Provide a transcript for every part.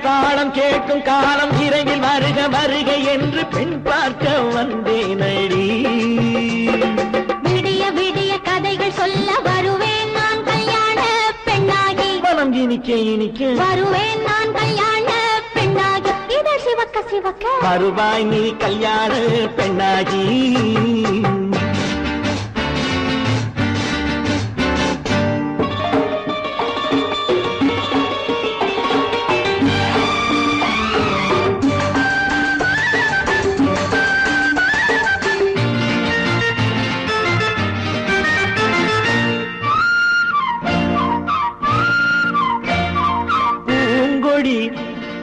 மேளதாளம் கேட்கும் காலம் விரைவில் வருக வருக என்று பெண் பார்க்க வந்தேனடி. விடிய விடிய கதைகள் சொல்ல வருவேன் நான் கல்யாண பெண்ணாகி. மனம் இனிக்க இனிக்க வருவேன் நான் கல்யாண பெண்ணாகி. இதழ் சிவக்க சிவக்க வருவாய் நீ கல்யாண பெண்ணாகி.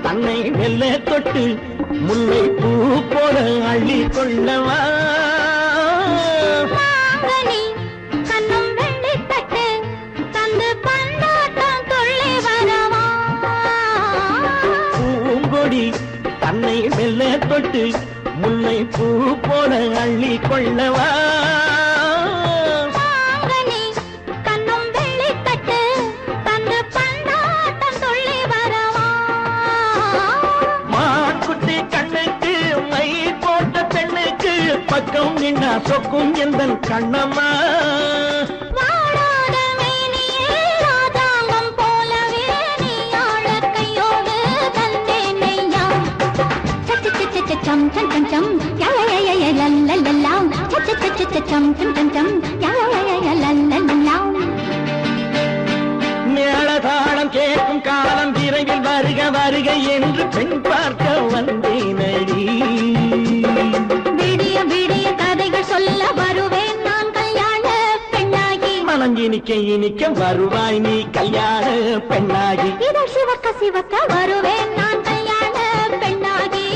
தன்னை மெல்ல தொட்டு முல்லை பூ போல அள்ளி கொள்ளவா. கண்ணும் வெள்ளி தட்டு தந்து பந்தாட்டம் துள்ளி வரவா. பூங்கொடி தன்னை மெல்ல தொட்டு முல்லை பூ போல அள்ளி கொள்ளவா. பக்கம் நின்னா சொக்கும் எந்தன் கண்ணம்மா. வாடாத மேனியே ராதாங்கம் போலவே நீ ஆழ கையோடு தந்தேன் நெய்யா. சச்ச சச்ச சச்சம் சம் சம் சம் யய லல்லல்லாம். சச்ச சச்ச சச்சம் சம் சம் சம் யய லல்லல்லாம். மேளதாளம் கேட்கும் காலம் விரைவில் வருக வருக என்று பெண் பார்க்க வந்தேனடி. விடிய விடிய கதைகள் சொல்ல வருவேன் நான் கல்யாண பெண்ணாகி. மனம் இனிக்க இனிக்க வருவாய் நீ கல்யாண பெண்ணாகி. இதழ் சிவக்க சிவக்க வருவேன் நான் கல்யாண பெண்ணாகி.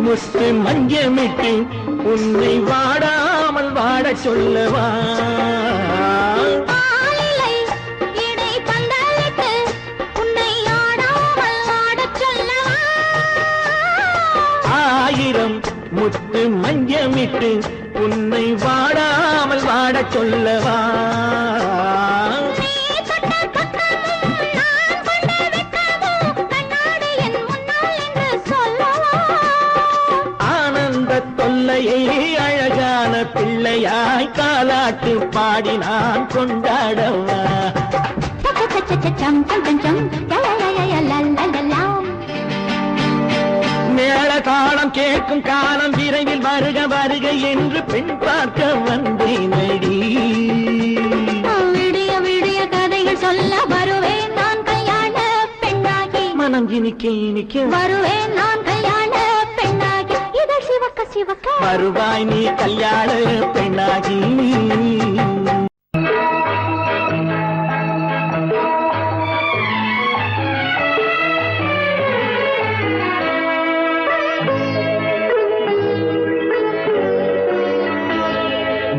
முத்து மஞ்சமிட்டு உன்னை வாடாமல் வாட சொல்லவா. ஆயிரம் முத்து மஞ்சமிட்டு உன்னை வாடாமல் வாட சொல்லவா. அழகான பிள்ளையாய் காலாட்டு பாடி நான் கொண்டாடவா. மேளதாளம் கேட்கும் காலம் விரைவில் வருக வருக என்று பெண் பார்க்க வந்தேனடி. விடிய விடிய கதைகள் சொல்ல வருவேன் நான் கல்யாண பெண்ணாகி. மனம் இனிக்க இனிக்க வருவேன் நான் கல்யாண பெண்ணாகி. இதழ் சிவக்க சிவக்க வருவாய் நீ கல்யாண பெண்ணாகி.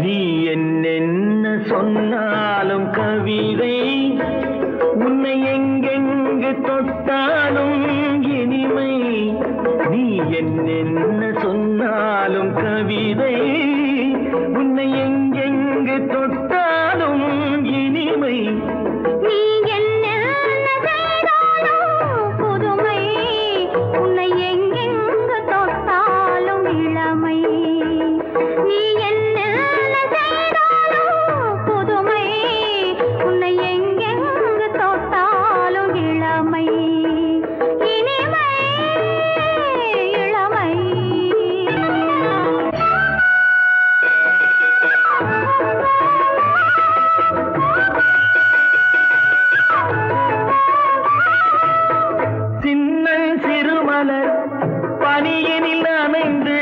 நீ என்னென்ன சொன்னாலும் கவிதை உன்னை எங்கெங்கு தொட்டாலும் இனிமை. நீ என்னென்ன சொன்னாலும் கவிதை உன்னை எங்கெங்கு தொட்டாலும் இனிமை. நீ என்ன செய்தாலும் புதுமை உன்னை எங்கெங்கு தொட்டாலும் இளமை. நீ என்ன செய்தாலும் புதுமை உன்னை எங்கெங்கு தொட்டாலும் இளமை. இனிமை இளமை. சின்னன் சிறுமலர் பனியினில் அணைந்து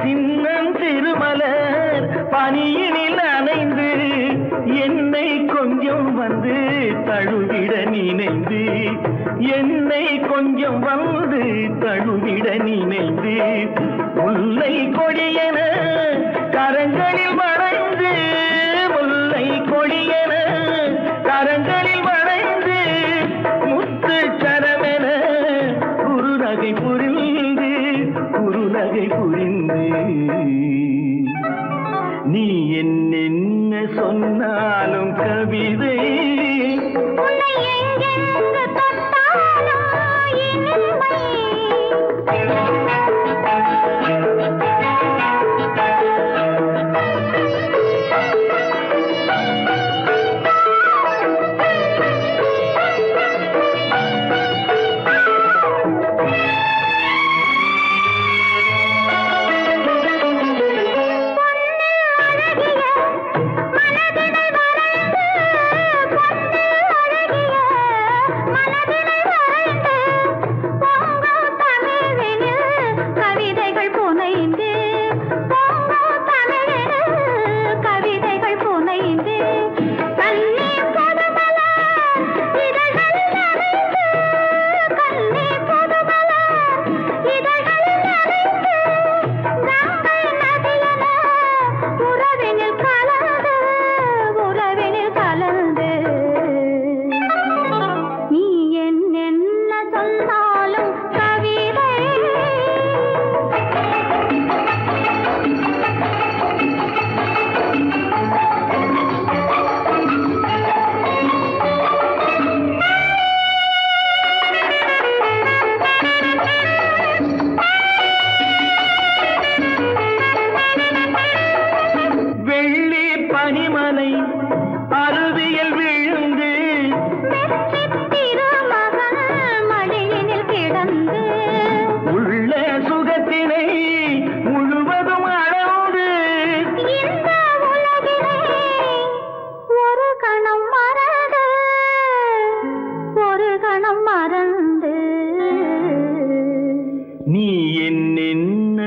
சின்னன் சிறுமலர் பனியினில் அணைந்து என்னை கொஞ்ச கொஞ்சம் வந்து தழுவிட நினைந்து என்னை கொஞ்சம் வந்து தழுவிட நினைந்து முல்லை கொடியன கரங்களில் வளைந்து முல்லை கொடியன கரங்களில் வளைந்து முத்து சரமென குறுநகை புரிந்து நீ என்ன சொன்னாலும் கவிதை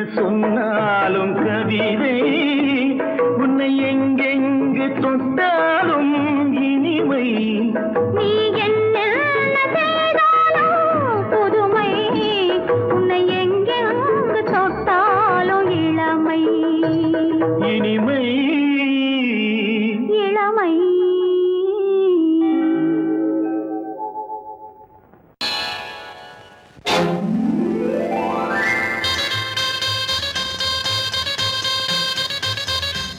சொன்னாலும் கவிதை உன்னை எங்கெங்கு தொட்டாலும் இனிமை நீ என்ன செய்தாலும் புதுமை உன்னை எங்கெங்கு தொட்டாலும் இளமை இனிமை இளமை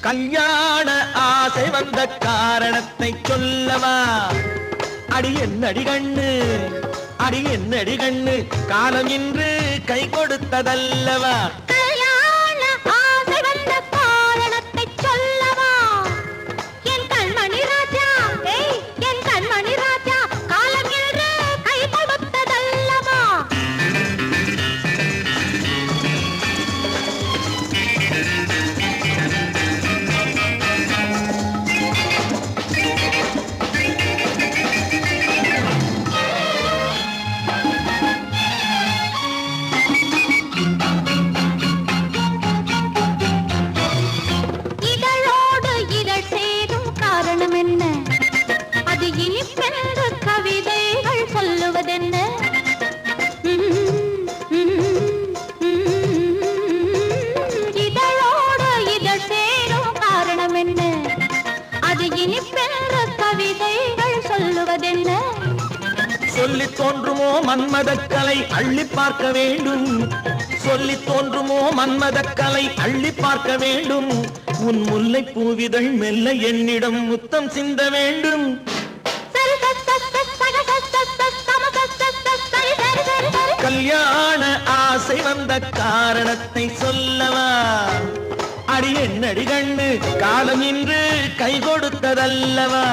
கல்யாண ஆசை வந்த காரணத்தை சொல்லவா? அடி என்னடி கண்ணு, அடி என்னடி கண்ணு, காலம் இன்று கை கொடுத்ததல்லவா? கல்யாண ஆசை வந்த காரணத்தை சொல்லவா? என் கண்மணி ராஜா, என் கண்மணி ராஜா, காலம் இன்று கை கொடுத்ததல்லவா? கவிதைகள் சொல்லுவதென்ன? இதழோடு இதழ் சேரும் காரணம் என்ன? அது இனிப்பென்ற கவிதைகள் சொல்லுவதென்ன? சொல்லி தோன்றுமோ மன்மதக்கலை அள்ளி பார்க்க வேண்டும், சொல்லி தோன்றுமோ மன்மதக்கலை அள்ளி பார்க்க வேண்டும். உன் முல்லை பூவிதழ் மெல்ல என்னிடம் முத்தம் சிந்த வேண்டும். கல்யாண ஆசை வந்த காரணத்தை சொல்லவா? அடி என்னடி கண்ணு, காலம் இன்று கை கொடுத்ததல்லவா?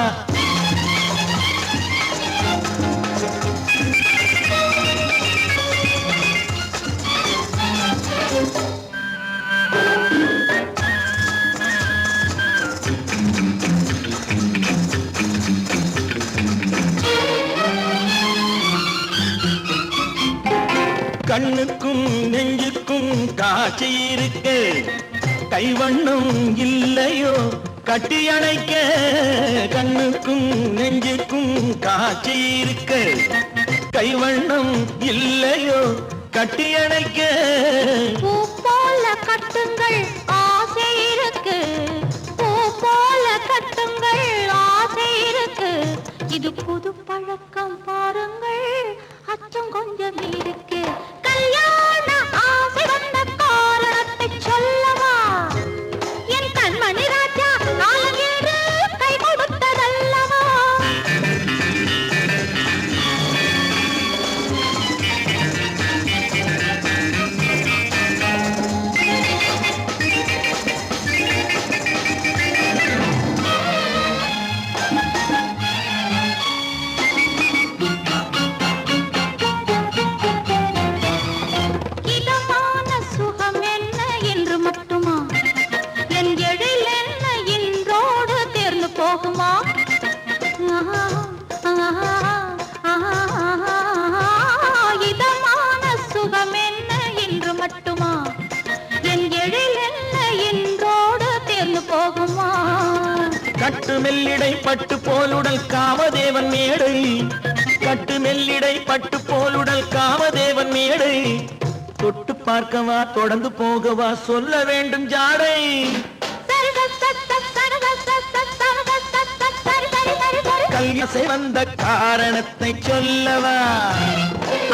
கண்ணுக்கும் நெஞ்சுக்கும் காட்சி இருக்கு, கைவண்ணம் இல்லையோ கட்டி அணைக்க கண்ணுக்கும் நெஞ்சுக்கும் காட்சி இருக்க கைவண்ணம் இல்லையோ கட்டி அணைக்க பூ போல கட்டுங்கள் ஆசை இருக்கு பூ போல கட்டுங்கள் ஆசை இருக்கு இது புது பழக்கம் பாருங்கள் அச்சம் கொஞ்சம் இருக்கு கல்யாண ஆசை வந்த காரணத்தை சொல்லவா என் கண்மணி ராஜா நாளேறு கை கொடுத்ததல்லவா இதமான சுகம் என்ன என்று மட்டுமா என் எழில் என்ன என்றோடு தேர்ந்து போகுமா கட்டு மெல்லிடை பட்டு போலுடல் காமதேவன் மேடை கட்டு மெல்லிடை பட்டு போலுடல் காமதேவன் மேடை தொட்டு பார்க்கவா தொடர்ந்து போகவா சொல்ல வேண்டும் ஜாடை கல்யாசை வந்த காரணத்தை சொல்லவா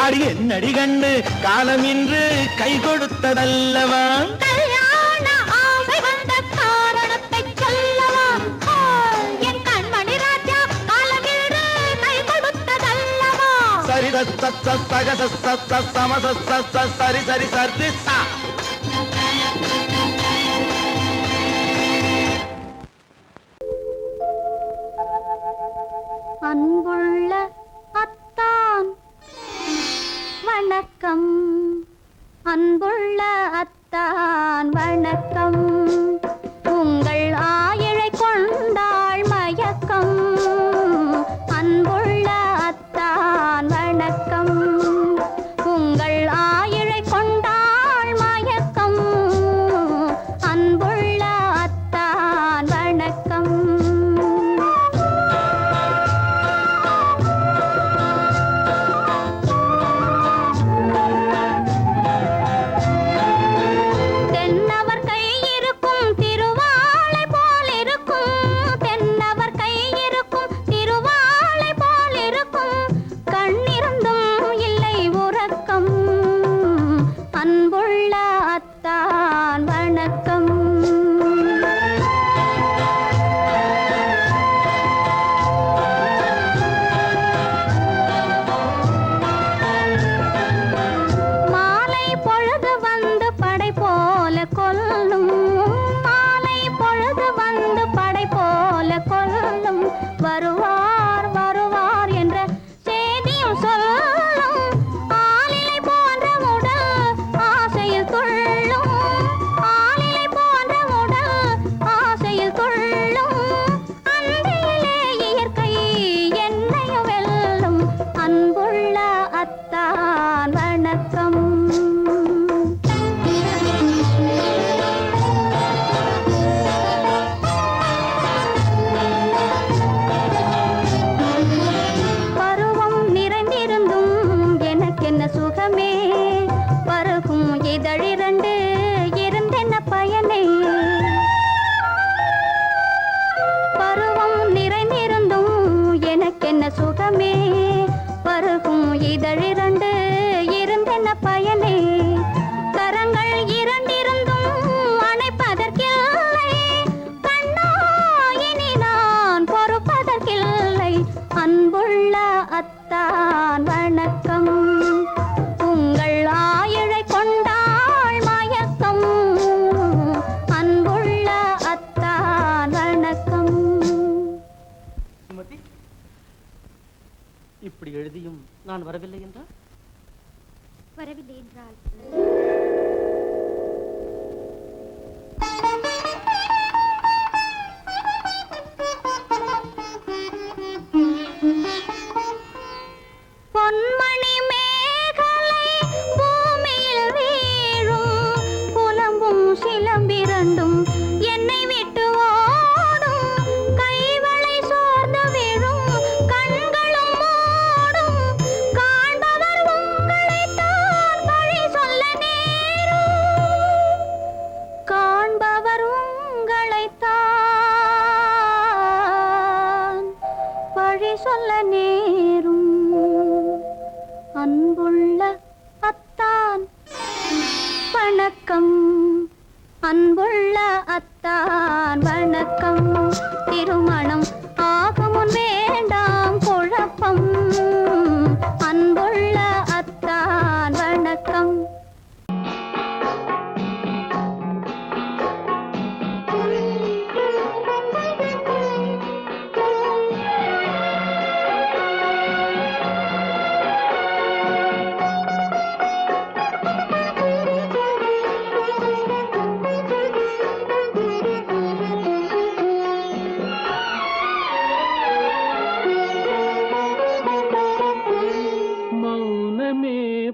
அடி என்னடி கண்டு காலம் இன்று கை கொடுத்ததல்லவா கல்யாண ஆசை வந்த காரணத்தை சொல்லவா என் கண்மணி ராஜா காலமேடு கை கொடுத்ததல்லவா சரி சக சம சரி சரி சரி சா அன்புள்ள அத்தான் வணக்கம் அன்புள்ள அத்தான் வணக்கம் உங்கள் ஆயிழை கொண்டாள் மயக்கம் அன்புள்ள அத்தான் வணக்கம் உங்கள் ஆயிழை கொண்டாள் மயக்கம் அன்புள்ள அத்தான் வணக்கம் இப்படி எழுதியும் நான் வரவில்லை என்றால் பொன்மணி மேகலை பூமியில் வீழும் புலம்பும் சிலம்பிரண்டும் என்னை விட்டு ஓடும் வணக்கம் அன்புள்ள அத்தான் வணக்கம் திருமணம் ஆகமுன் வேண்டாம் குழப்பம் அன்புள்ள அத்தான் வணக்கம்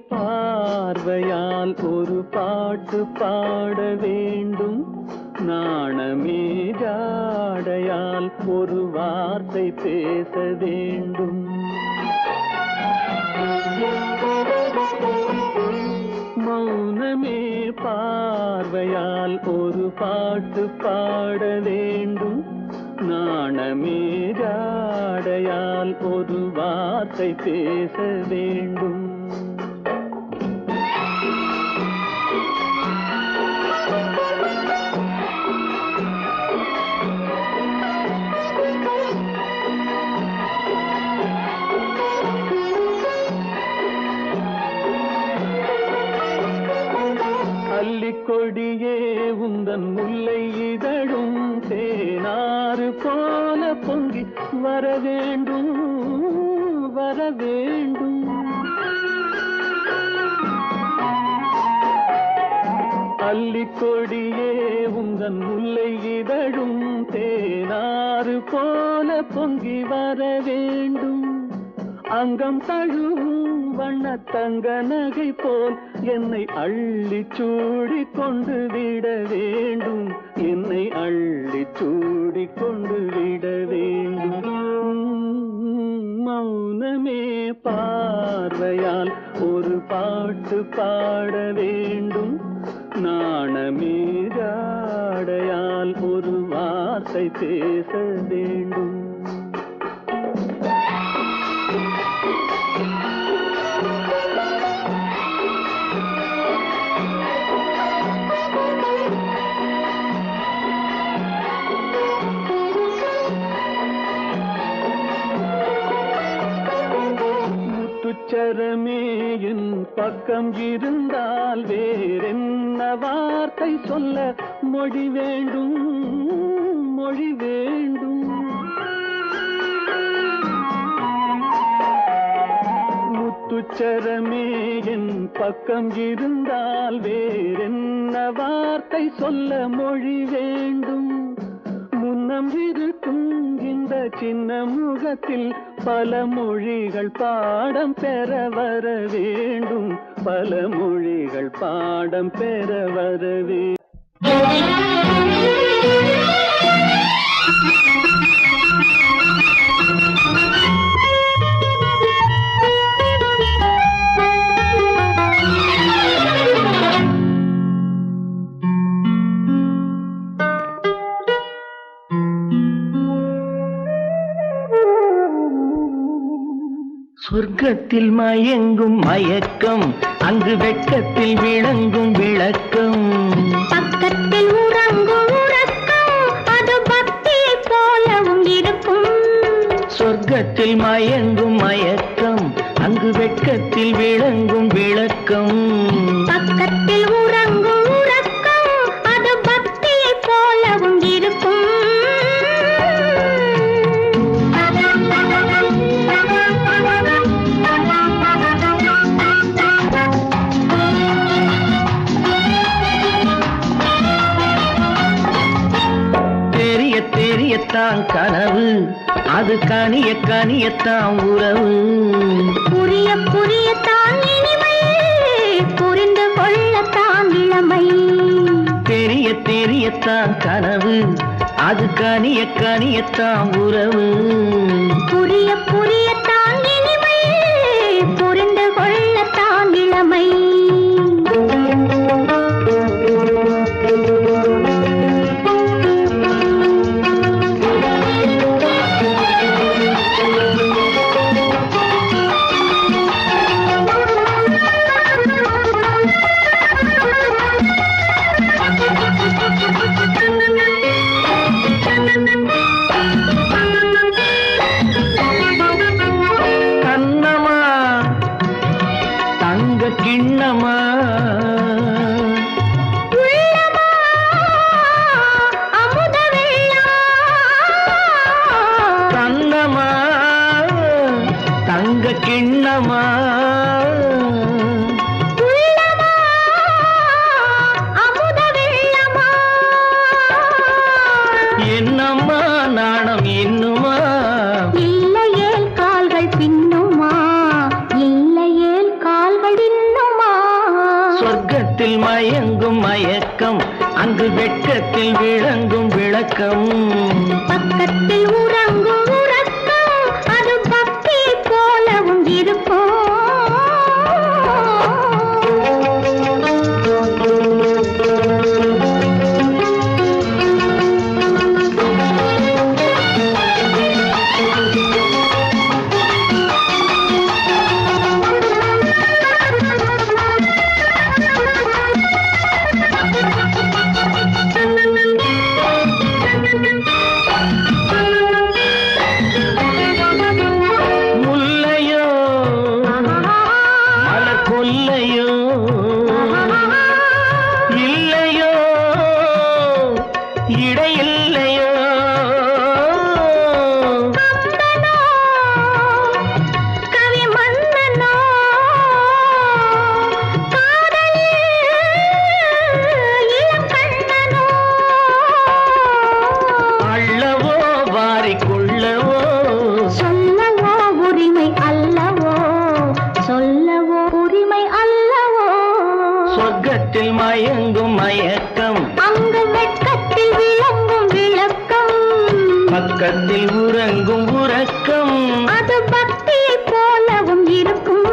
பார்வையால் ஒரு பாட்டு பாட வேண்டும் நாணமே ஜாடையால் ஒரு வார்த்தை பேச வேண்டும் மௌனமே பார்வையால் ஒரு பாட்டு பாட வேண்டும் நாணமே ஜாடையால் ஒரு வார்த்தை பேச வேண்டும் கொடியே உந்தன் முல்லை இதழும் தேனாறு போல பொங்கி வர வேண்டும் வர வேண்டும் அல்லிக்கொடியே உந்தன் முல்லை இதழும் தேனாறு போல பொங்கி வர வேண்டும் அங்கம் தழுவும் வண்ண தங்க நகை போல் என்னை அள்ளி சூடி கொண்டு விட வேண்டும் என்னை அள்ளி சூடி கொண்டு விட வேண்டும் மௌனமே பார்வையால் ஒரு பாட்டு பாட வேண்டும் நாணமே ஜாடையால் ஒரு வார்த்தை பேச வேண்டும் முத்துச்சரமே என் பக்கம் இருந்தால் வேறென்ன வார்த்தை சொல்ல மொழி வேண்டும் மொழி வேண்டும் முத்துச்சரமே என் பக்கம் இருந்தால் வேறென்ன வார்த்தை சொல்ல மொழி வேண்டும் முன்னம் இருக்கும் இந்த சின்ன முகத்தில் பல மொழிகள் பாடம் பெற வர வேண்டும் பல மொழிகள் பாடம் பெற வர வேண்டும் சொர்க்கத்தில் மயங்கும் மயக்கம் அங்கு வெட்கத்தில் விளங்கும் விளக்கம் பக்கத்தில் உறங்கும் உறக்கம் அது பக்தியை போலவும் இருக்கும் சொர்க்கத்தில் மயங்கும் மயக்கம் அங்கு வெட்கத்தில் விளங்கும் விளக்கம் பக்கத்தில் உறங்கும் உறக்கம் அது பக்தியை போலவும் இருக்கும் தெரியத்தான் கனவு அது கனிய கனியத்தான் உறவு புரிய புரியத்தான் இனிமை புரிந்து கொள்ளத்தான் இளமை தெரியத்தான் கனவு அது கனிய கனியத்தான் உறவு புரிய புரியத்தான் இனிமை புரிந்து கொள்ளத்தான் இளமை சொர்க்கத்தில் மயங்கும் மயக்கம், அங்கு வெட்கத்தில் விளங்கும் விளக்கம். பக்கத்தில் உறங்கும் உறக்கம், அது பக்தி போலவும் இருக்கும். சொர்க்கத்தில் மயங்கும் மயக்கம், அங்கு வெட்கத்தில் விளங்கும் விளக்கம். பக்கத்தில் உறங்கும் உறக்கம், அது பக்தியை போலவும் இருக்கும்.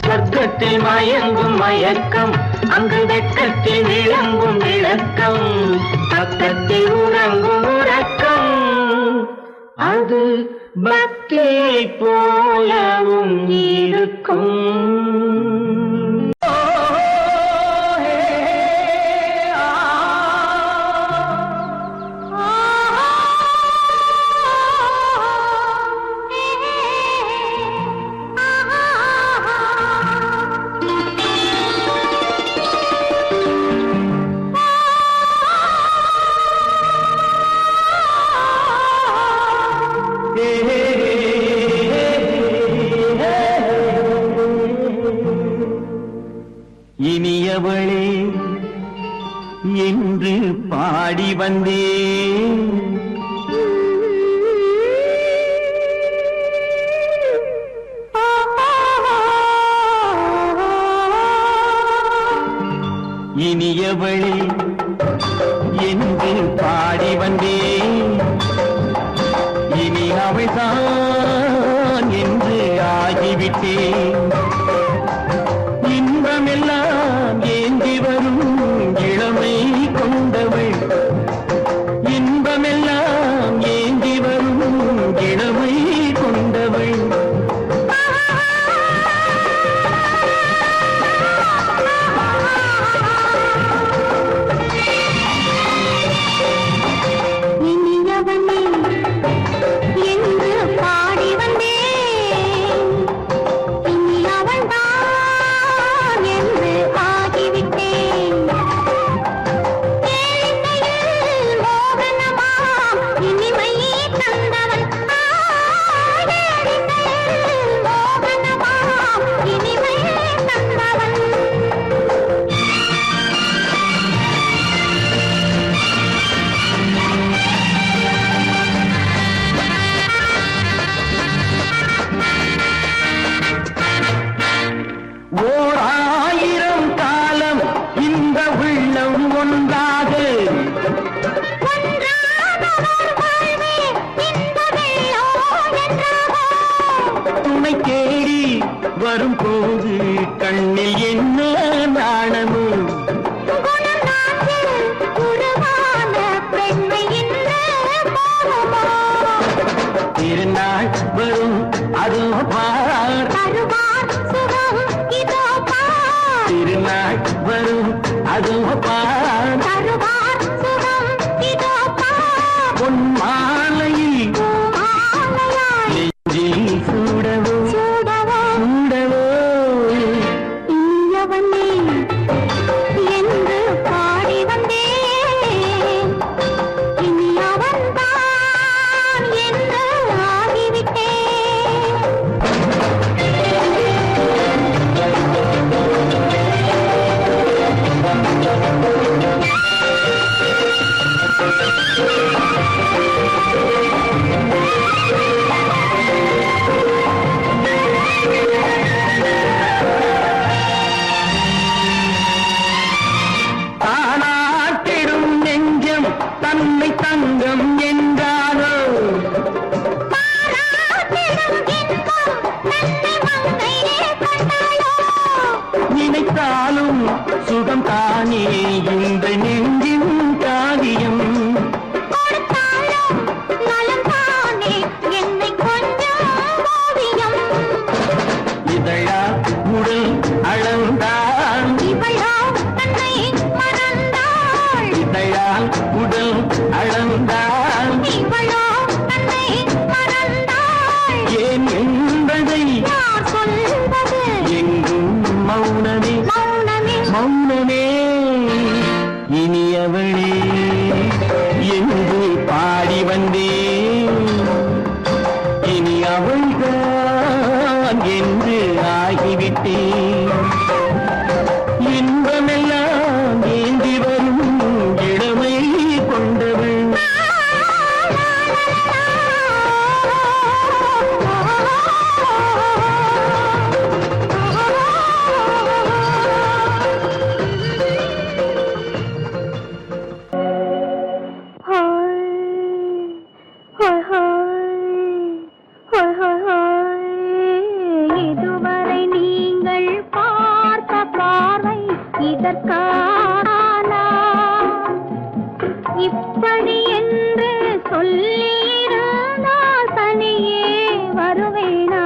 சொர்க்கத்தில் மயங்கும் மயக்கம், அங்கு வெட்கத்தில் விளங்கும் விளக்கம். பக்கத்தில் உறங்கும் உறக்கம், அது பக்தியை போலவும் இருக்கும். இனியவளே என்று பாடி வந்தேன், இனியவளே என்று பாடி வந்தேன். இனி அவள்தான் என்று ஆகிவிட்டேன். இன்பமெல்லாம் ஏந்தி வரும் இளமை கொண்டவள், இன்பமெல்லாம் ஏந்தி வரும் இளமை கொண்டவள். இனியவனே என்று பாடி வந்தேன், இனி அவள்தான் என்று ஆகிவிட்டேன். கேளிக்கையில் மோகனமாம் இனிமை தந்தவன், கேளிக்கையில் மோகனமாம் இனிமை தந்தவன். ஓர் ஆயிரம் காலம் இந்த உள்ளம் ஒன்றாக, துணை தேடி வரும் போது கண்ணில் என்ன நாணமும். திருநாள் வரும் அதோ பார், திருநாள் வரும் அதோ பார். பொன் மாலையில் நெஞ்சில் சூடவோ சூடவோ. என்று பாடி வந்தேன், இனி அவன்தான் என்று ஆகிவிட்டேன். சுகம் தானே இந்த நெஞ்சின் காவியம். கொடுத்தாலும் நலம் தானே என்னை கொஞ்சம் ஓவியம். இதழா உடல் அளந்தாள், இவளோ தன்னை மறந்தாள். இதழால் உடல் அளந்தாள், இவளோ தன்னை மறந்தாள். ஏன் என்பதை யார் சொல்வது? எங்கும் மௌனமே மௌனமே மௌனமே. இனியவளே என்று பாடி வந்தேன், இனி அவள்தான் என்று ஆகிவிட்டேன். இன்பமெல்லாம் ஏந்தி வரும் இளமை கொண்டவள். இதுவரை நீங்கள் பார்த்த பார்வை இதற்கான இப்படி என்று சொல்லியிருந்தால் தனியே வருவேனா?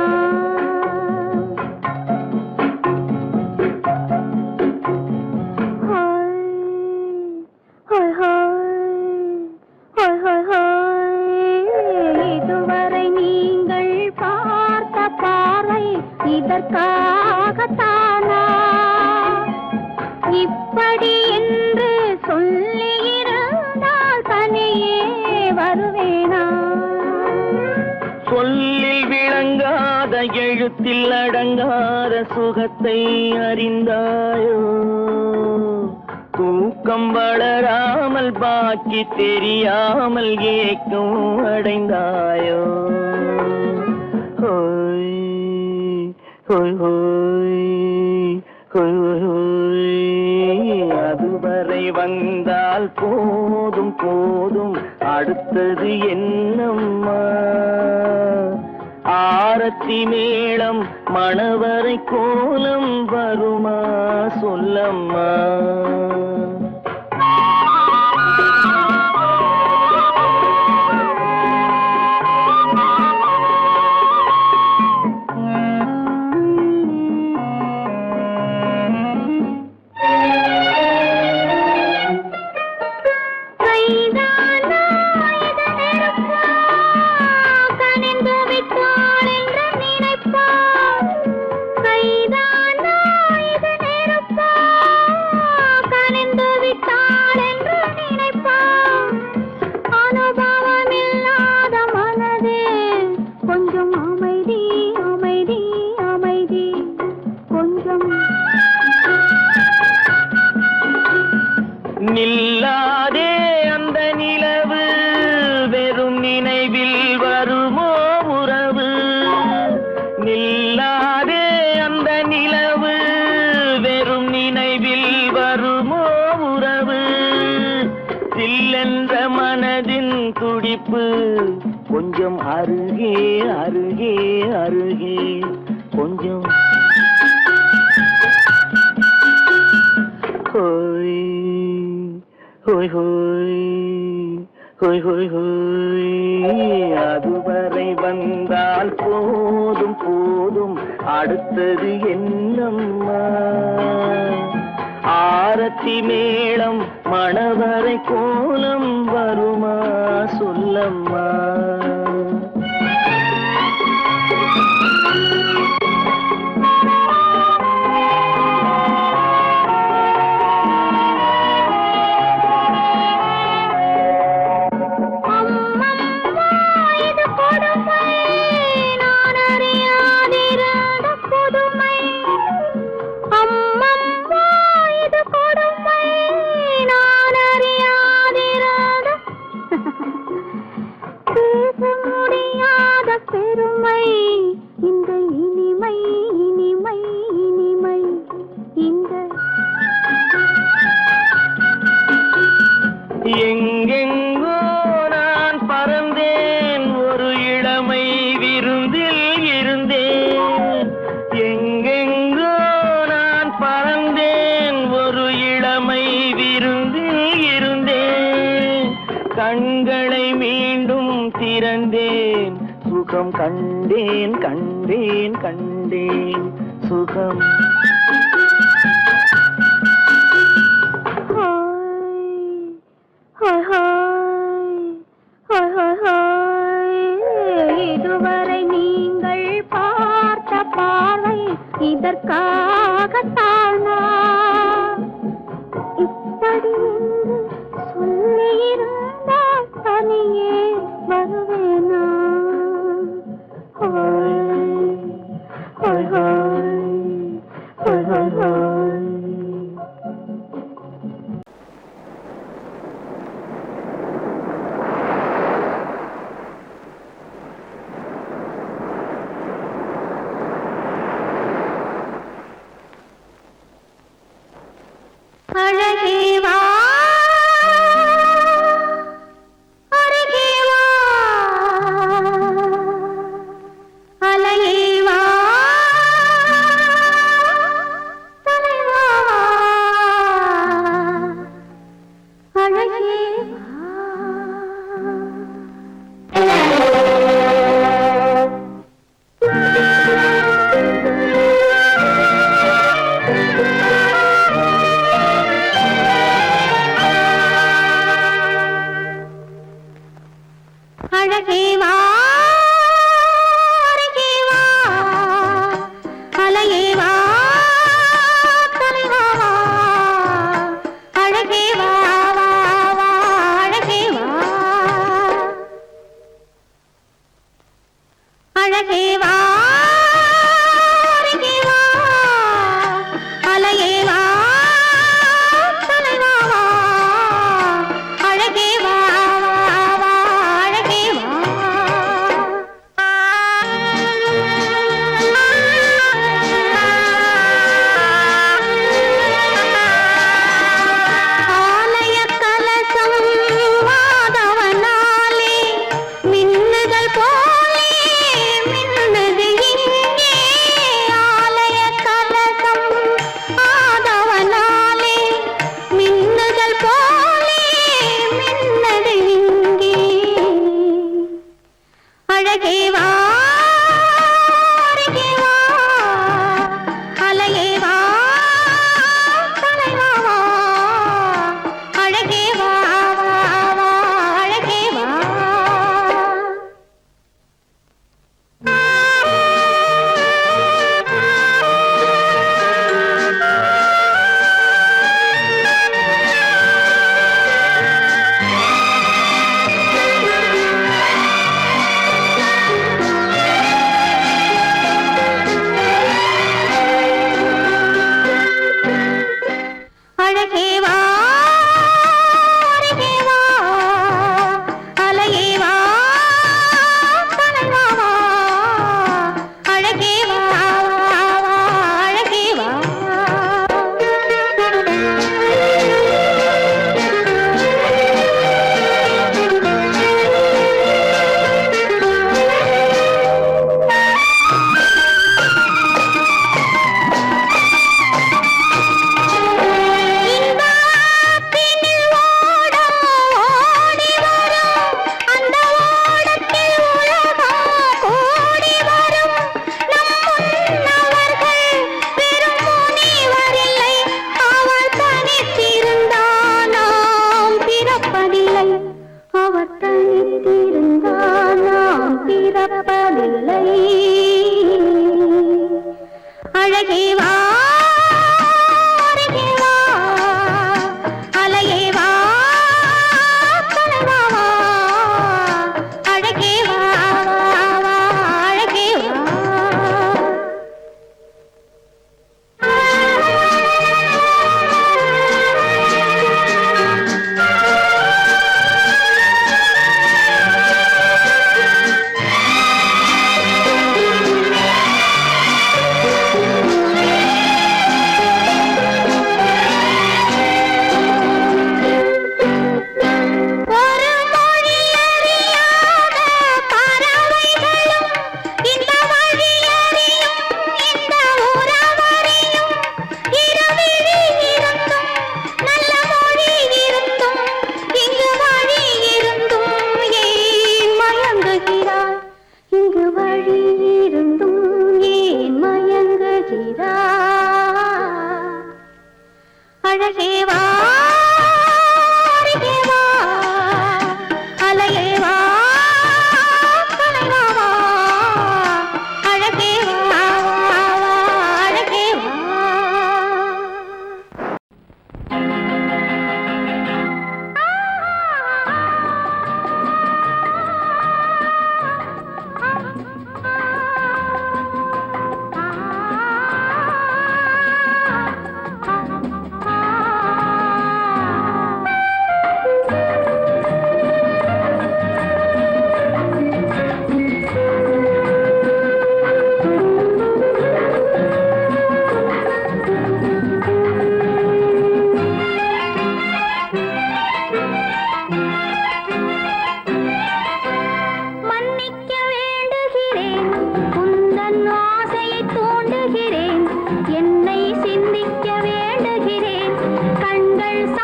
இதுவரை நீங்கள் பார்த்த பார்வை இதற்காகத்தானா இப்படி என்று சொல்லியிருந்தால் தனியே வருவேனா? சொல்லில் விளங்காத எழுத்தில் அடங்காத சுகத்தை அறிந்தாயோ? தூக்கம் வளராமல் பாக்கி தெரியாமல் ஏக்கம் அடைந்தாயோ? ஹோய் ஹோய் ஹோய் ஹோய் ஹோய். அதுவரை வந்தால் போதும் போதும், அடுத்தது என்னம்மா? ஆரத்தி மேளம் மணவரை கோலம் வருமா சொல்லம்மா? கைதானா இது நெருப்பா? கனிந்து விட்டாள் என்று நினைப்பா? கைதானா இது நெருப்பா? கனிந்து விட்டாள் என்று நினைப்பா? அனுபவமில்லாத மனதே கொஞ்சம் அமைதி அமைதி அமைதி கொஞ்சம். நில்லாதே அந்த நிலவு, வெறும் நினைவில் வருமோ உறவு? நில்லாதே அந்த நிலவு, வெறும் நினைவில் வருமோ உறவு? சில்லென்ற மனதின் துடிப்பு கொஞ்சம் அருகே அருகே அருகே கொஞ்சம். ஹோய் ஹோய் ஹோய் ஹோய் ஹோய் ஹோய். அதுவரை வந்தால் போதும் போதும், அடுத்தது என்னம்மா? ஆரத்தி மேளம் மணவரை கோலம் வருமா சொல்லம்மா? எங்கெங்கோ நான் பறந்தேன், ஒரு இளமை விருந்தில் இருந்தேன். எங்கெங்கோ நான் பறந்தேன், ஒரு கண்களை மீண்டும் திறந்தேன் சுகம் கண்டேன் கண்டேன் கண்டேன் சுகம் இதுவரை நீங்கள் பார்த்த பார்வை இதற்காகத்தானா இப்படி சொல்லியிருந்தால் தனியே வருவேனா அழகேவா அருகேவா அலையேவா தலைவா அழகேவா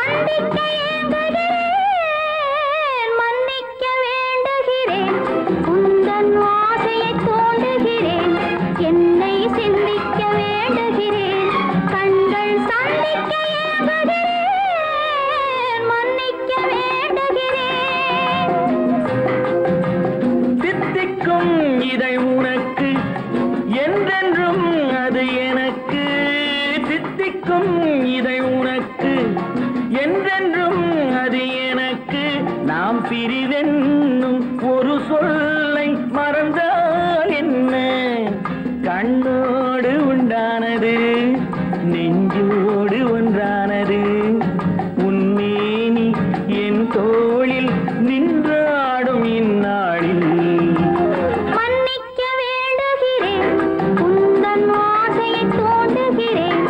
சந்திக்க ஏங்குகிறேன், மன்னிக்க வேண்டுகிறேன், உந்தன் ஆசையை தூண்டுகிறேன், என்னை சிந்திக்க வேண்டுகிறேன், கண்கள் சந்திக்க ஏங்குகிறேன், மன்னிக்க வேண்டுகிறேன். சித்திக்கும் இதை உனக்கு என்றென்றும் அது எனக்கு, சித்திக்கும் இதை உனக்கு என்றென்றும் அது எனக்கு, நாம் பிரிவென்னும் ஒரு சொல்லை மறந்தால் என்ன, கண்ணோடு உண்டானது நெஞ்சோடு ஒன்றானது, உன்மேனி என் தோளில் நின்றாடும் இந்நாளில். மன்னிக்க வேண்டுகிறேன், உந்தன் ஆசையை தூண்டுகிறேன்,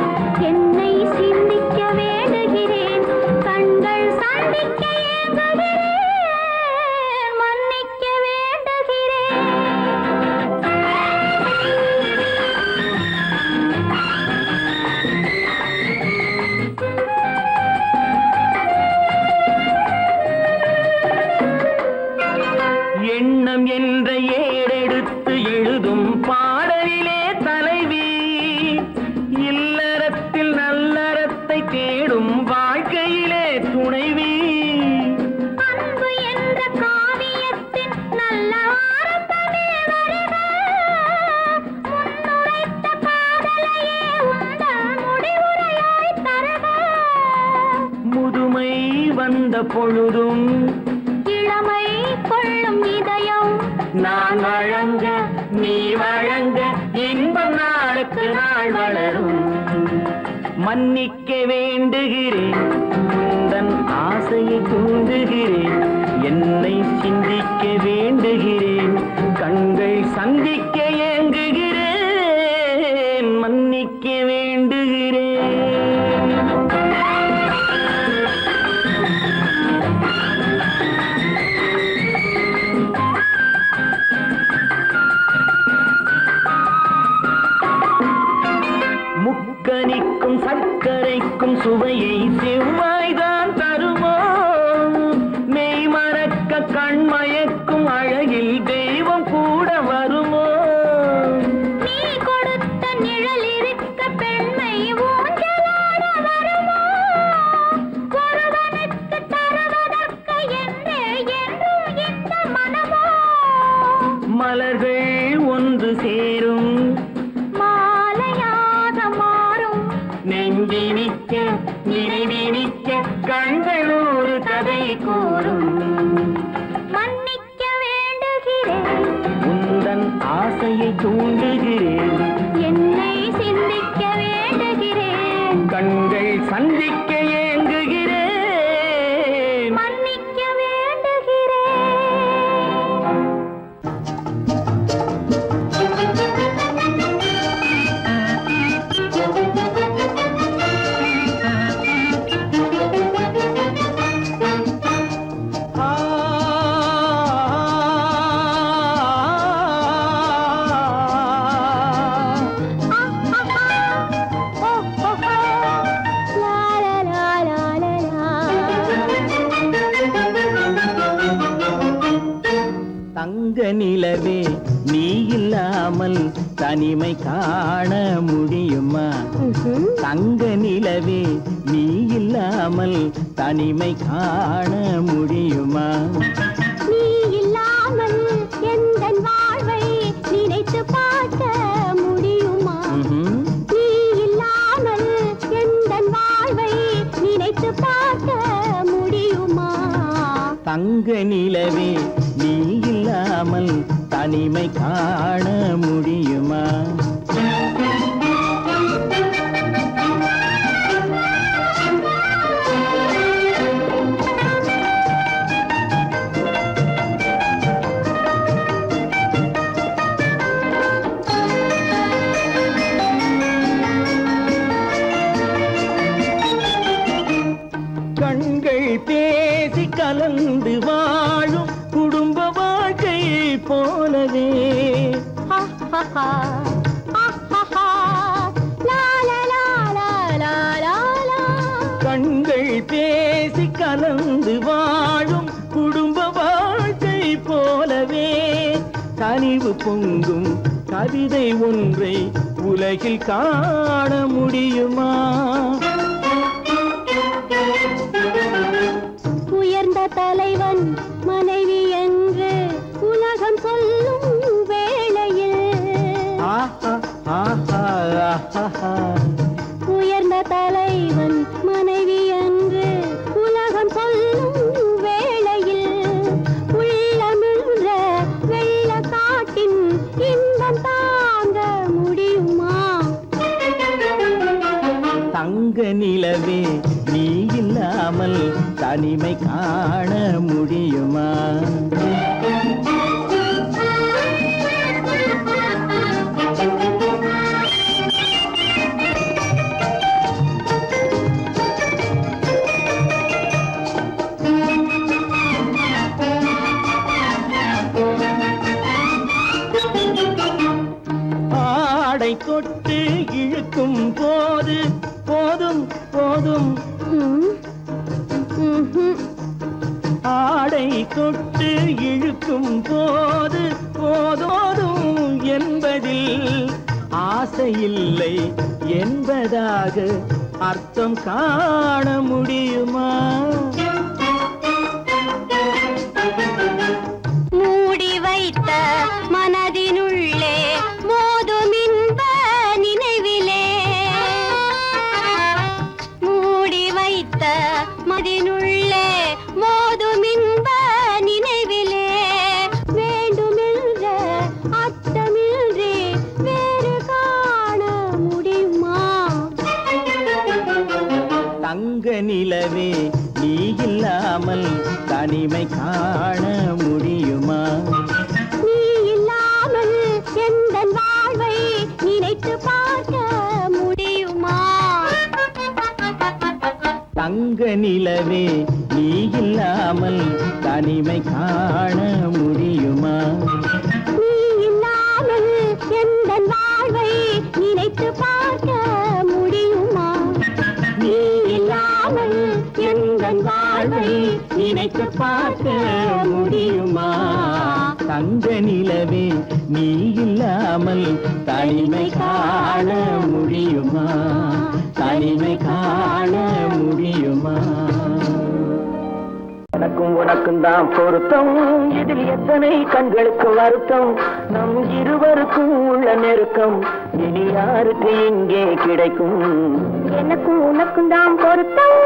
என்னை சிந்திக்க வேண்டுகிறேன், கண்கள் சந்திக்க ஏங்குகிறேன், மன்னிக்க வேண்டுகிறேன். எண்ணம் என்ற ஏடெடுத்து எழுதும் பாடலிலே தலைவி, இல்லறத்தில் நல்லறத்தை தேடும் வாழ்க்கையிலே துணைவி, அன்பு என்ற காவியத்தின் நல்ல வார்த்தையே வருக, முன்னுரைத்த காதலையே உந்தன் முடிவுரையாய் தருக. முதுமை வந்த பொழுதும் இளமை கொள்ளும் இதயம் நான் வழங்க நீ வழங்க இன்பம் நாளுக்கு நாள் வளரும். மன்னிக்க வேண்டுகிறேன், உந்தன் ஆசையை தூண்டுகிறேன், என்னை சிந்திக்க வேண்டுகிறேன், கண்கள் சந்திக்க ஏங்குகிறேன், மன்னிக்க வேண்டுகிறேன். முக்கனிக்கும் சர்க்கரைக்கும் சுவையை செவ்வாய்தான் தருமோ, மெய் மறக்க கண்மயக்கும் அழகில் தெய்வம் கூட வருமோ, நீ கொடுத்த நிழல் இருக்க பெண்மை ஊஞ்சலாட வருமோ, ஒருவனுக்கு தருவதற்கு என்றே என்றும் இந்த மனமோ, மலர்கள் ஒன்று சேரும் மாலையாக மாறும், நெஞ்சினிக்க நினைவினிக்க கண்கள் ஒரு கதை கூறும். மன்னிக்க வேண்டுகிறேன், உந்தன் ஆசையை தூண்டுகிறேன், என்னை சிந்திக்க வேண்டுகிறேன், கண்கள் சந்திக்க ஏங்குகிறேன், மன்னிக்க வேண்டுகிறேன். தங்க நிலவே நீ இல்லாமல் தனிமை காண முடியுமா, தங்க நிலவே நீ இல்லாமல் தனிமை காண முடியுமா, நீ இல்லாமல் எந்தன் வாழ்வை நினைத்து பார்க்க முடியுமா, நீ இல்லாமல் எந்தன் வாழ்வை நினைத்து பார்க்க முடியுமா, தங்க நிலவே நீ இல்லாமல் தனிமை காண முடியுமா. கண்கள் பேசி கலந்து வாழும் குடும்ப வாழ்க்கை போலவே கண்கள் கதைகள் பேசி கலந்து வாழும் குடும்ப வாழ்க்கை போலவே கனிவு பொங்கும் கவிதை ஒன்றை உலகில் காண முடியுமா? உயர்ந்த தலைவன் மனைவி என்று உலகம் சொல்லும் வேளையில் உயர்ந்த தலைவன் மனைவி என்று உலகம் சொல்லும் வேளையில் உள்ளமிழ்ற வெள்ள காட்டின் இன்பம் தாங்க முடியுமா? தங்க நிலவே நீ இல்லாமல் தனிமை காண முடியுமா? ஆடை தொட்டு இழுக்கும் போது போதும் போதும் ஆடை தொட்டு இழுக்கும் போது போதோதும் என்பதில் ஆசையில்லை என்பதாக அர்த்தம் காண முடியுமா? மூடி வைத்த மனதினுள்ளே மோதும் இன்ப நினைவிலே மூடி வைத்த மனதினுள்ளே மோதும் இன்ப நினைவிலே வேண்டுமென்ற அர்த்தமின்றி வேறு காண முடியுமா? தங்க நிலவே நீ இல்லாமல் தனிமை காண முடியுமா? நீ இல்லாமல் எந்தன் வாழ்வை நினைத்து பார்க்க முடியுமா? தங்க நிலவே நீ இல்லாமல் தனிமை காண முடியுமா? நீ இல்லாமல் எந்தன் வாழ்வை நினைத்து பார்க்க முடியுமா? நீ இல்லாமல் எந்தன் வாழ்வை நினைத்து பார்க்க முடியுமா? தங்க நிலவே நீ இல்லாமல் தனிமை காண முடியுமா? தனிமை காண முடியுமா? எனக்கும் உனக்கும் தான் பொருத்தம், இதில் எத்தனை கண்களுக்கு வருத்தம், நம் இருவருக்கும் உள்ள நெருக்கம் இனி யாருக்கு இங்கே கிடைக்கும்? எனக்கும் உனக்கும் தான் பொருத்தம்.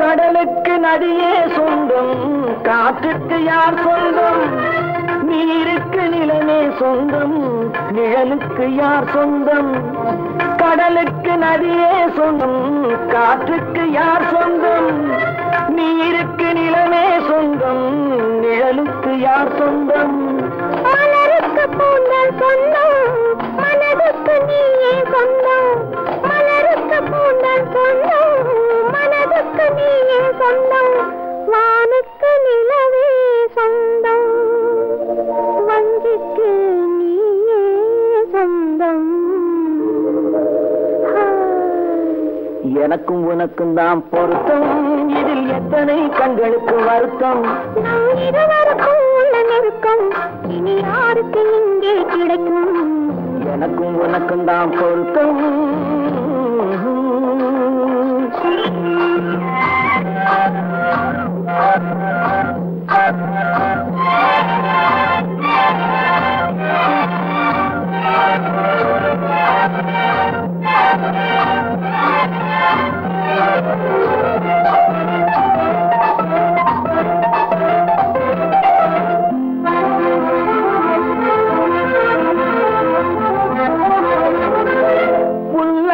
கடலுக்கு நதியே சொந்தம், காற்றுக்கு யார் சொந்தம், நீருக்கு நிலமே சொந்தம், நிழலுக்கு யார் சொந்தம்? கடலுக்கு நதியே சொந்தம், காற்றுக்கு யார் சொந்தம், நீருக்கு நிலமே சொந்தம், நிழலுக்கு யார் சொந்தம்? மலருக்கு பூந்தல் சொந்தம், மனதுக்கு நீயே சொந்தம். மலருக்கு பூந்தல் சொந்தம், மனதுக்கு நீயே சொந்தம். வானுக்கு நிலவே சொந்தம், வஞ்சிக்கு நீயே சொந்தம். எனக்கும் உனக்கும் தான் பொருத்தம், இதில் எத்தனை கண்களுக்கு வருத்தம், நம் இருவருக்கும் உள்ள நெருக்கம் இனி யாருக்கு இங்கே கிடைக்கும்? எனக்கும் உனக்கும் தான் பொருத்தம். புல்ல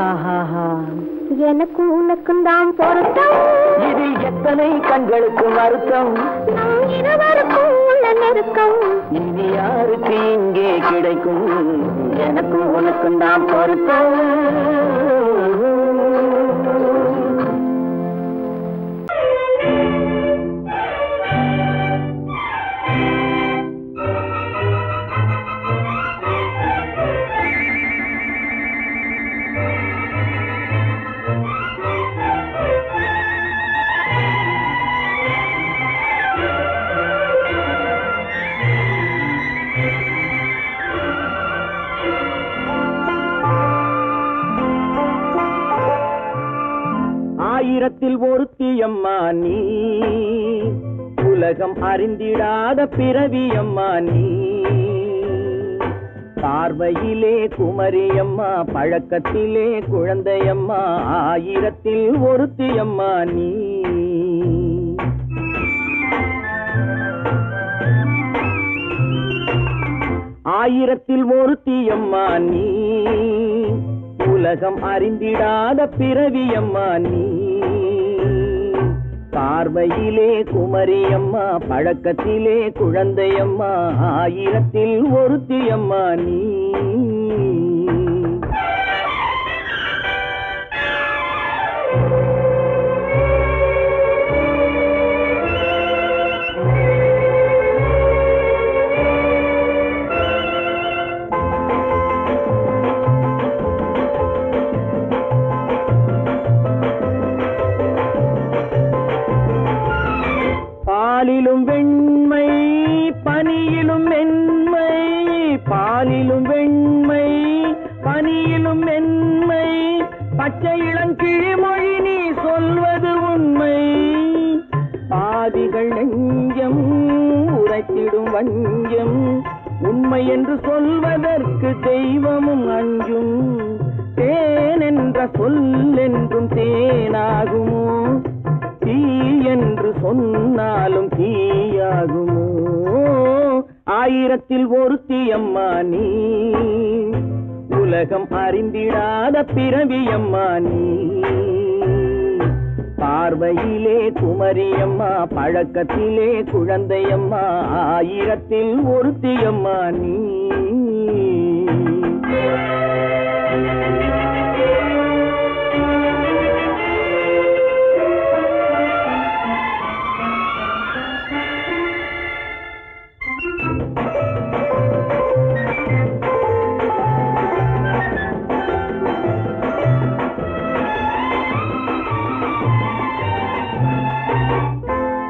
ஆஹாஹா. எனக்கும் உனக்கும் தான் பொருத்தம், இதில் எத்தனை கண்களுக்கு வருத்தம், நம் இருவருக்கும் உள்ள நெருக்கம். இனி யாருக்கு இங்கே கிடைக்கும், எனக்கும் உனக்கும் தான் பொருத்தம். ஆயிரத்தில் ஒருத்தி அம்மா நீ, உலகம் அறிந்திடாத பிறவி அம்மா நீ. பார்வையிலே குமரியம்மா, பழக்கத்திலே குழந்தையம்மா, ஆயிரத்தில் ஒருத்தி அம்மா நீ. ஆயிரத்தில் ஒருத்தி அம்மா நீ, உலகம் அறிந்திடாத பிறவி அம்மா நீ. பார்வையிலே குமரியம்மா, பழக்கத்திலே குழந்தையம்மா, ஆயிரத்தில் ஒருத்தி அம்மா நீ. பாலிலும் வெண்மை பனியிலும் மென்மை, பாலிலும் வெண்மை பனியிலும் மென்மை, பச்சை இளங்கிழிமொழி நீ சொல்வது உண்மை. பாதிகள் நெஞ்சம் உரைத்திடும் வஞ்சம், உண்மை என்று சொல்வதற்கு தெய்வமும் அஞ்சும். தேன் என்ற சொல் என்றும் தேனாகுமோ, தீ என்று சொன்னாலும் தீயாகுமோ. ஆயிரத்தில் ஒருத்தி அம்மா நீ, உலகம் அறிந்திடாத பிறவி அம்மா நீ. பார்வையிலே குமரியம்மா, பழக்கத்திலே குழந்தையம்மா, ஆயிரத்தில் ஒருத்தி அம்மா நீ.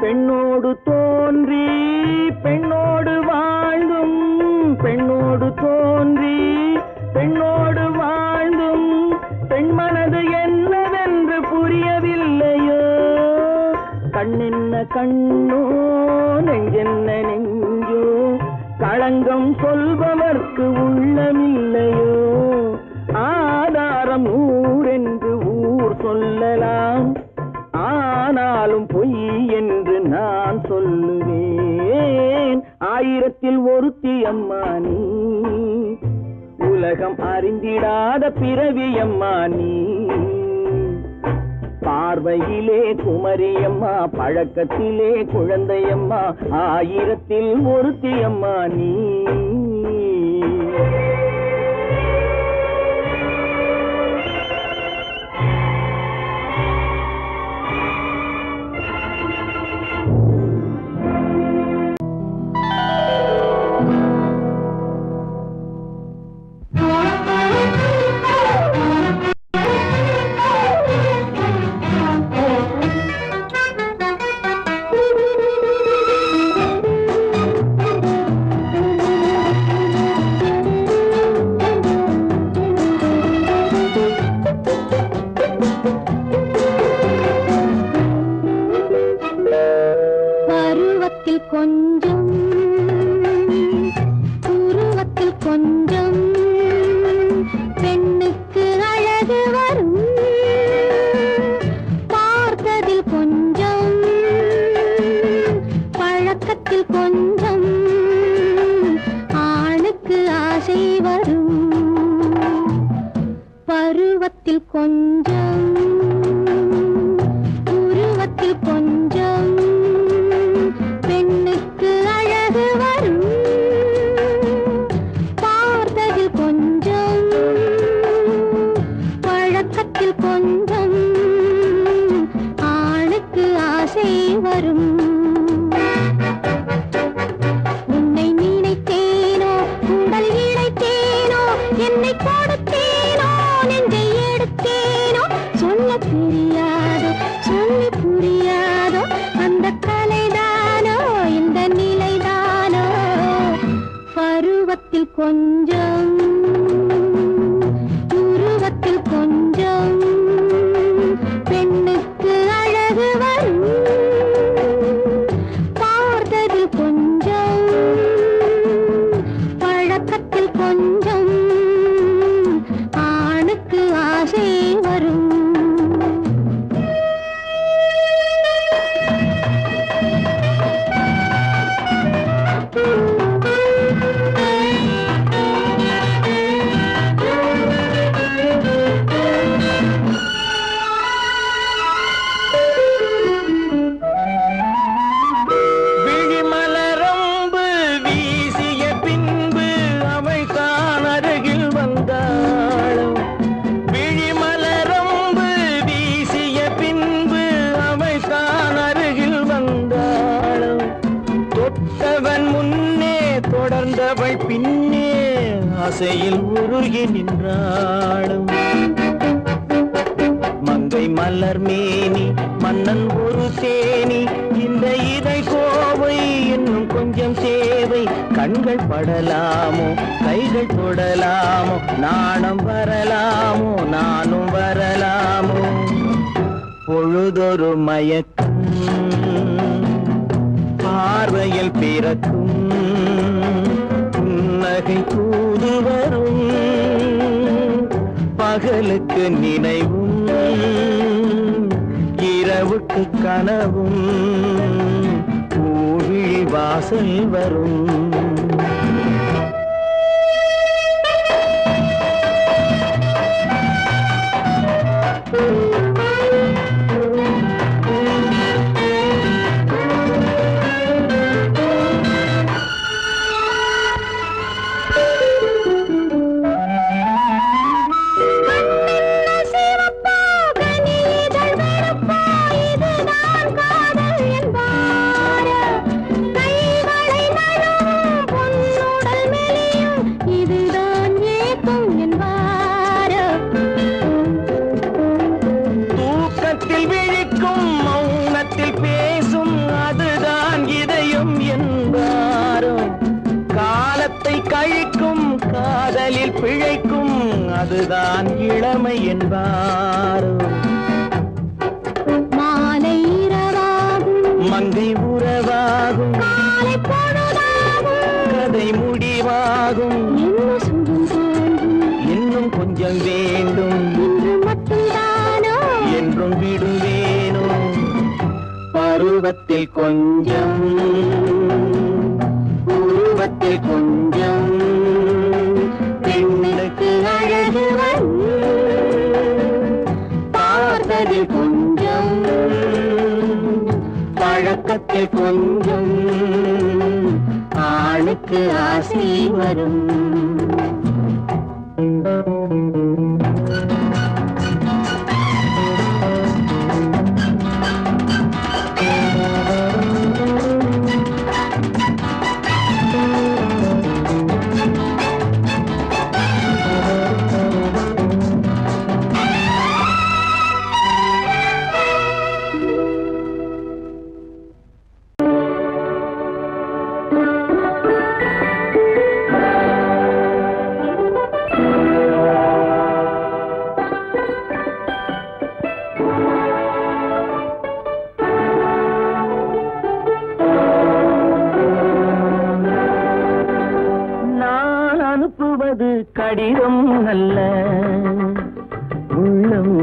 பெண்ணோடு தோன்றி பெண்ணோடு வாழ்ந்தும், பெண்ணோடு தோன்றி பெண்ணோடு வாழ்ந்தும், பெண்மனது என்னவென்று புரியவில்லையோ. கண்ணென்ன கண்ணோ, நெஞ்சென்ன நெஞ்சோ, களங்கம் சொல்பவர்க்கு உள்ளமில்லையோ. ஆதாரம் ஊரென்று ஊர் சொல்லலாம், ஆனாலும் பொய் என்று நான் சொல்லுவேன். ஆயிரத்தில் ஒருத்தி அம்மா நீ, உலகம் அறிந்திடாத பிறவி அம்மா நீ. பார்வையிலே குமரியம்மா, பழக்கத்திலே குழந்தையம்மா, ஆயிரத்தில் ஒருத்தி அம்மா நீ. கொஞ்சம் உருவத்தில் கொஞ்சம் பெண்ணுக்கு அழகு வரும் பார்த்ததில் கொஞ்சம் பழக்கத்தில் கொஞ்சம் ஆணுக்கு ஆசை வரும் உன்னை நினைத்தேனோ உடல் இழைத்தேனோ என்னை கொடுத்தேனோ நெஞ்சை எடுத்தேனோ சொல்ல தெரியாதோ சொல்லி புரியாதோ அந்த கலைதானோ இந்த நிலைதானோ பருவத்தில் கொஞ்சம் உருவத்தில் கொஞ்சம் பெண்ணுக்கு அழகு வரும் பார்த்ததில் கொஞ்சம் பழக்கத்தில் கொஞ்சம் ஆணுக்கு ஆசை வரும் விழிமலரம்பு வீசிய பின்பு அவை தான் அருகில் வந்தாளும் விழிமலரம்பு வீசிய பின்பு அவை தான் அருகில் வந்தாளும் தொட்டவன் முன்னே தொடர்ந்தவள் பின்னே ஆசையில் உருகி நின்றாளும் மங்கை மலர் மேனி மன்னன் ஒரு தேனி இந்த இதை கோவை இன்னும் கொஞ்சம் தேவை கண்கள் படலாமோ கைகள் தொடலாமோ நாணம் வரலாமோ நானும் வரலாமோ பொழுதொரு மயக்கம் பார்வையில் பிறக்கும் புன்னகை தூது வரும் பகலுக்கு நினைவும் இரவுக்கு கனவும் பூவிழி வாசல் வரும் கழிக்கும் காதலில் பிழைக்கும் அதுதான் இளமை என்பாரோ மாலை இரவாகும் மங்கை உறவாகும் காலை பொழுதாகும் கதை முடிவாகும் என்ன சுகம் தோன்றும் இன்னும் கொஞ்சம் வேண்டும் இன்று மட்டும்தானோ என்றும் விடுவேனோ பருவத்தில் கொஞ்சம் உருவத்தில் கொஞ்சம் பெண்ணுக்கு அழகு வரும் பார்த்ததில் கொஞ்சம் பழக்கத்தில் கொஞ்சம் ஆணுக்கு ஆசை வரும் அனுப்புவது கடிதம் அல்ல உள்ளம்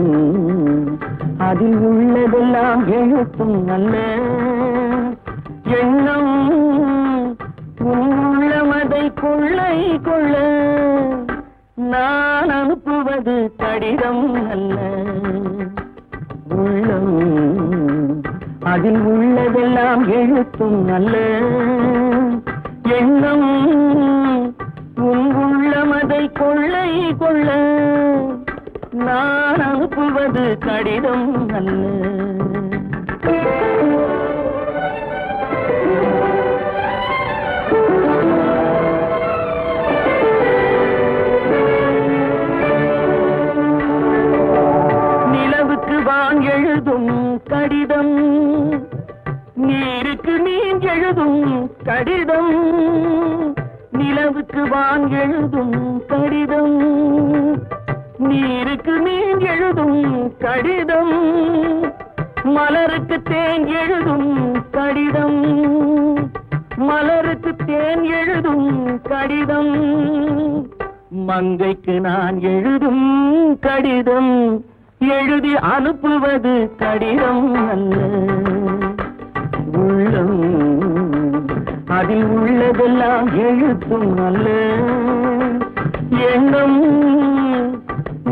அதில் உள்ளதெல்லாம் எழுத்தும் அல்ல எண்ணம் உள்ளமதை கொள்ளை கொள்ள நான் அனுப்புவது கடிதம் அல்ல எழுத்தும் அல்ல எண்ணம் உன் உள்ளமதை கொள்ளை கொள்ள நான் அனுப்புவது கடிதம் அல்ல. நிலவுக்கு வான் எழுதும் கடிதம் நீருக்கு நீர் எழுதும் கடிதம். நிலவுக்கு வான் எழுதும் கடிதம் நீருக்கு நீர் எழுதும் கடிதம். மலருக்கு தேன் எழுதும் கடிதம் மலருக்கு தேன் எழுதும் கடிதம். மங்கைக்கு நான் எழுதும் கடிதம் எழுதி அனுப்புவது கடிதம் அல்ல. உள்ளம் அதில் உள்ளதெல்லாம் எழுத்தும் அல்ல எண்ணம்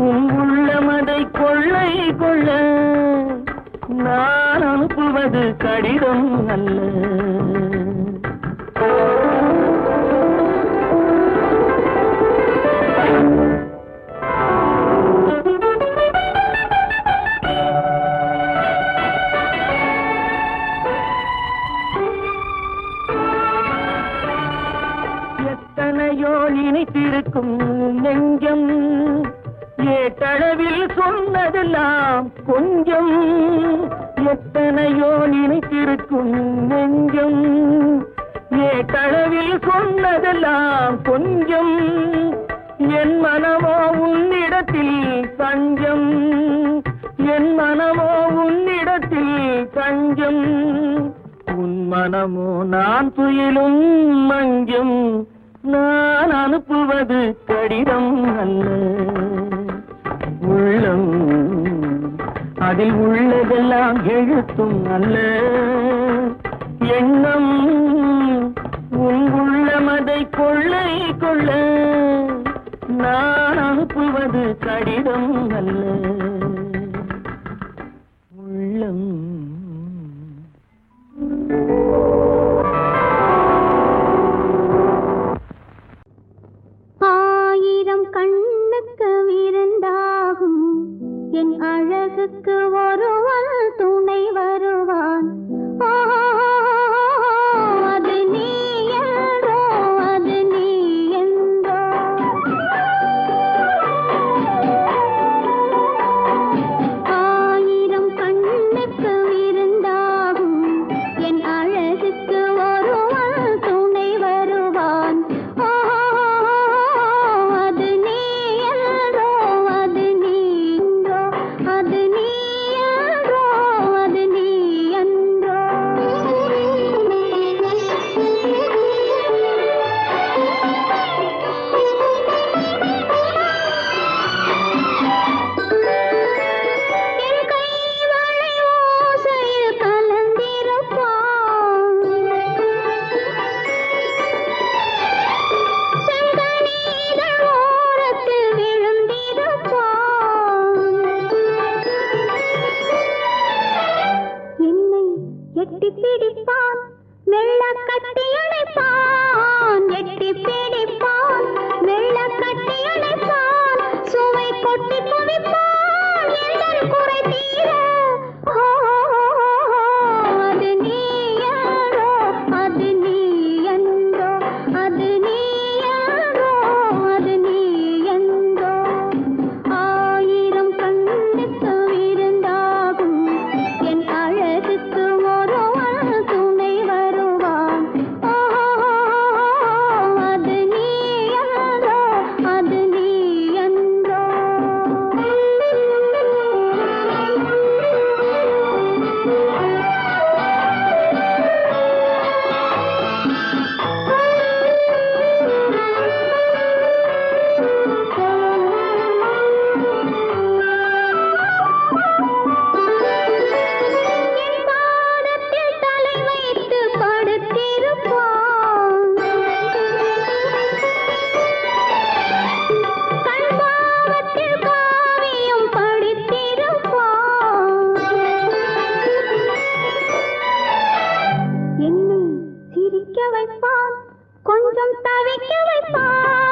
உன் உள்ளமதை கொள்ளை கொள்ள நான் அனுப்புவது கடிதம் அல்ல. எத்தனையோ நினைத்திருக்கும் நெஞ்சம் ஏட்டளவில் சொன்னதெல்லாம் கொஞ்சம். எத்தனையோ நினைத்திருக்கும் நெஞ்சம் ஏட்டளவில் சொன்னதெல்லாம் கொஞ்சம். என் மனமோ உன்னிடத்தில் தஞ்சம் என் மனமோ உன்னிடத்தில் தஞ்சம். உன் மனமோ நான் துயிலும் மஞ்சம். நான் அனுப்புவது கடிதம் அல்ல. உள்ளம் அதில் உள்ளதெல்லாம் எழுத்தும் அல்ல எண்ணம் உன் உள்ளமதை கொள்ளை கொள்ள நான் அனுப்புவது கடிதம் அல்ல. உள்ளம் ஆயிரம் கண்ணுக்கு விருந்தாகும் என் அழகுக்கு ஒருவன் துணை வருவான். அது நீ என்றோ அது நீ என்றோ. ஆயிரம் கண்ணுக்கு விருந்தாகும் என் அழகுக்கு ஒருவன் துணை வருவான். அது நீ என்றோ அது நீ என்றோ. அது நீ என்றோ அது நீ என்றோ. என் கைவளை ஓசையில் கலந்திருப்பான். செங்கனீர்கள் ஓரத்தில் விழுந்திருப்பான். என்னை எட்டி பிடிப்பான் மெல்ல கட்டி அணைப்பான். எட்டி பிடிப்பான் மெல்ல கட்டி அணைப்பான். சுவை கொட்டி குவிப்பான் எந்தன் குறை தீர. அது நீ என்றோ அது நீ என்றோ. அது நீ என்றோ அது நீ என்றோ. ஆயிரம் கண்ணுக்கு விருந்தாகும் என் அழகுக்கு ஒருவன் துணை வருவான். அது நீ கொஞ்சம் தவிக்க வைப்பான்